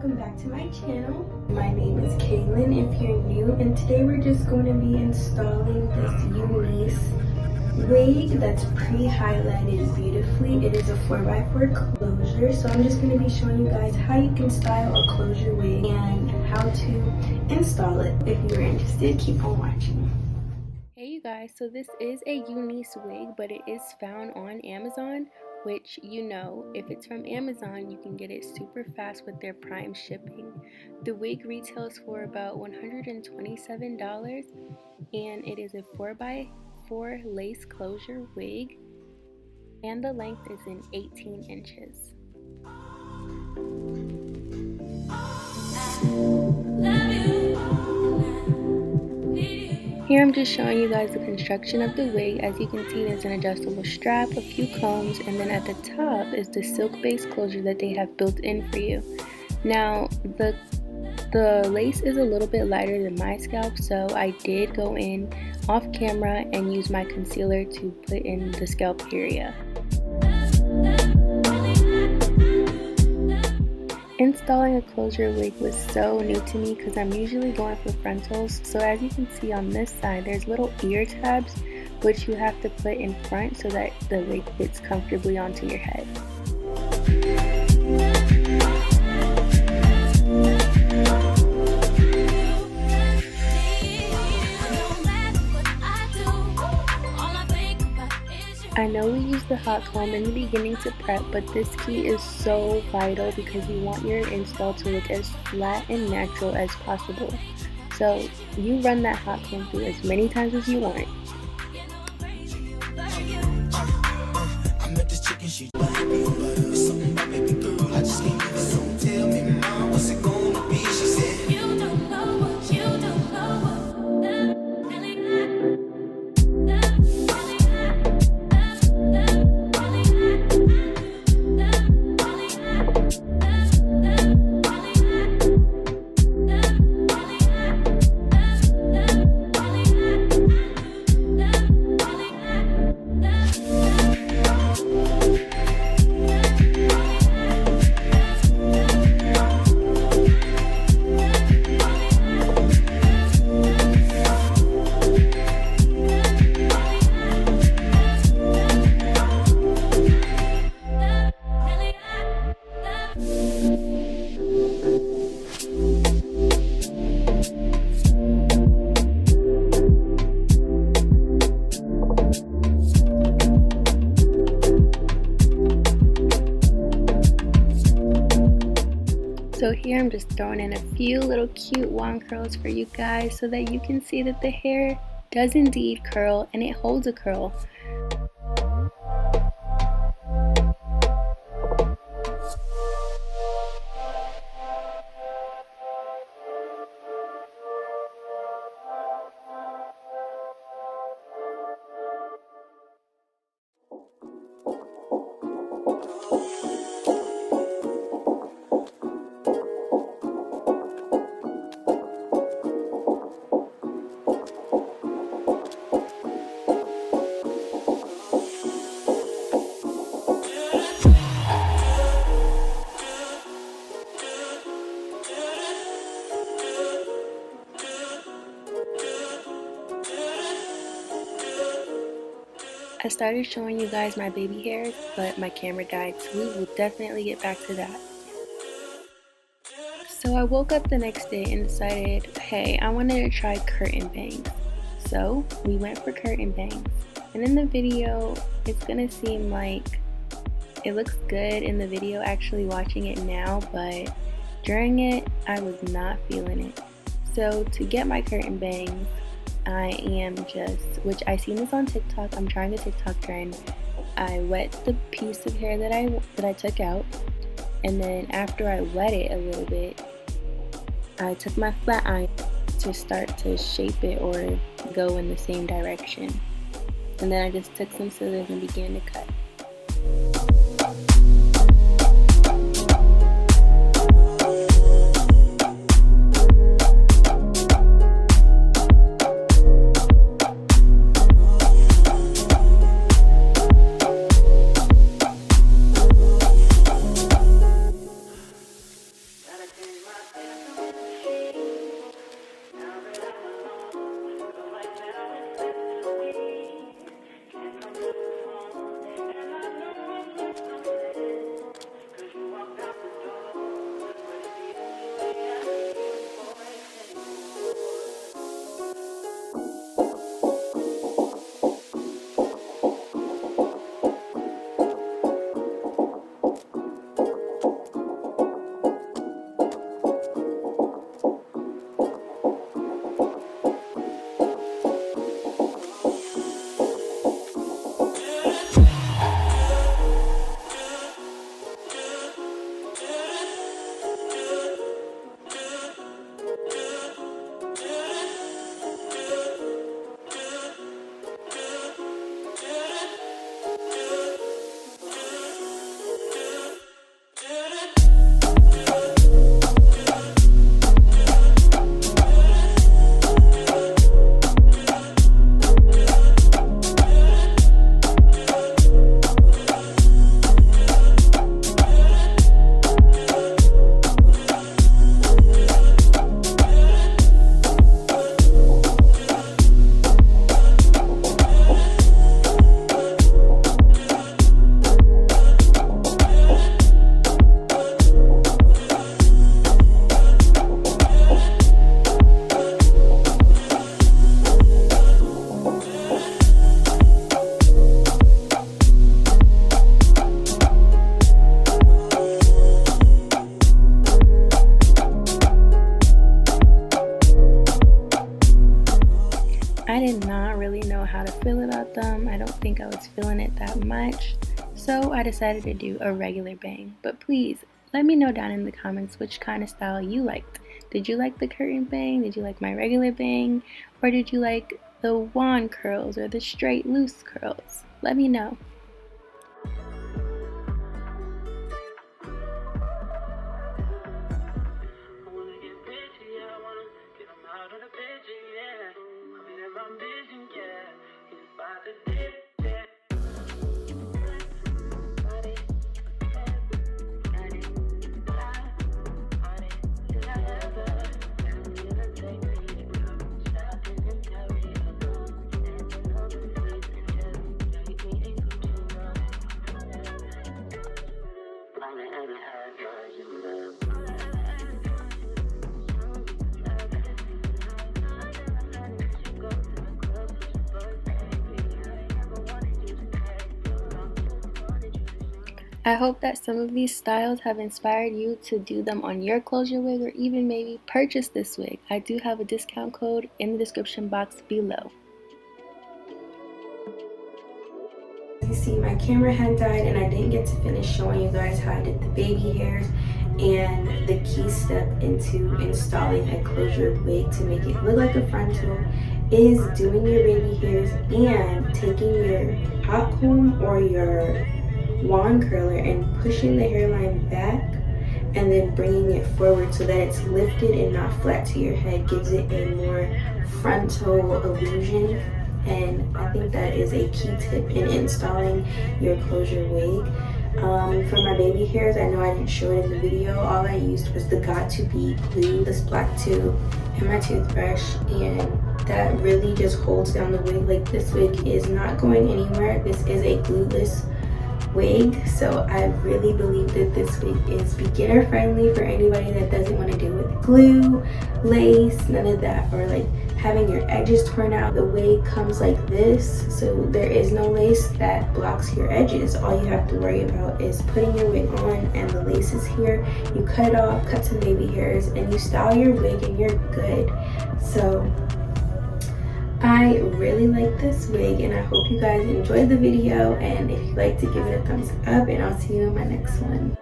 welcome back to my channel. My name is Kaylin if you're new, and today we're just going to be installing this UNice wig that's pre-highlighted beautifully. It is a 4x4 closure, so I'm just going to be showing you guys how you can style a closure wig and how to install it. If you're interested, keep on watching. Hey you guys, so this is a UNice wig, but it is found on Amazon, which if it's from Amazon, you can get it super fast with their Prime shipping. The wig retails for about $127, and it is a 4x4 lace closure wig, and the length is in 18 inches. Here I'm just showing you guys the construction of the wig. As you can see, there's an adjustable strap, a few combs, and then at the top is the silk-based closure that they have built in for you. Now, the lace is a little bit lighter than my scalp, so I did go in off camera and use my concealer to put in the scalp area. Installing a closure wig was so new to me because I'm usually going for frontals. So as you can see on this side, there's little ear tabs which you have to put in front so that the wig fits comfortably onto your head. I know we use the hot comb in the beginning to prep, but this key is so vital because you want your install to look as flat and natural as possible. So you run that hot comb through as many times as you want. So here I'm just throwing in a few little cute wand curls for you guys so that you can see that the hair does indeed curl and it holds a curl. I started showing you guys my baby hairs, but my camera died, so we will definitely get back to that. So I woke up the next day and decided, hey, I wanted to try curtain bangs. So we went for curtain bangs. And in the video, it's gonna seem like it looks good in the video actually watching it now, but during it, I was not feeling it. So to get my curtain bangs, which I seen this on TikTok, I'm trying the TikTok trend. I wet the piece of hair that I took out, and then after I wet it a little bit, I took my flat iron to start to shape it or go in the same direction. And then I just took some scissors and began to cut. I did not really know how to feel about them. I don't think I was feeling it that much. So I decided to do a regular bang. But please, let me know down in the comments which kind of style you liked. Did you like the curtain bang? Did you like my regular bang? Or did you like the wand curls or the straight loose curls? Let me know. I hope that some of these styles have inspired you to do them on your closure wig, or even maybe purchase this wig. I do have a discount code in the description box below. You see, my camera had died and I didn't get to finish showing you guys how I did the baby hairs and the key step into installing a closure wig to make it look like a frontal is doing your baby hairs and taking your hot comb or your wand curler and pushing the hairline back and then bringing it forward so that it's lifted and not flat to your head. Gives it a more frontal illusion, and I think that is a key tip in installing your closure wig. For my baby hairs, I know I didn't show it in the video. All I used was the Got2b glue, this black tube, and my toothbrush, and that really just holds down the wig. Like, this wig is not going anywhere. This is a glueless wig, so I really believe that this wig is beginner friendly for anybody that doesn't want to deal with glue, lace, none of that, or like having your edges torn out. The wig comes like this, so there is no lace that blocks your edges. All you have to worry about is putting your wig on and the lace is here. You cut it off, cut some baby hairs, and you style your wig and you're good. So I really like this wig and I hope you guys enjoyed the video, and if you'd like to give it a thumbs up, and I'll see you in my next one.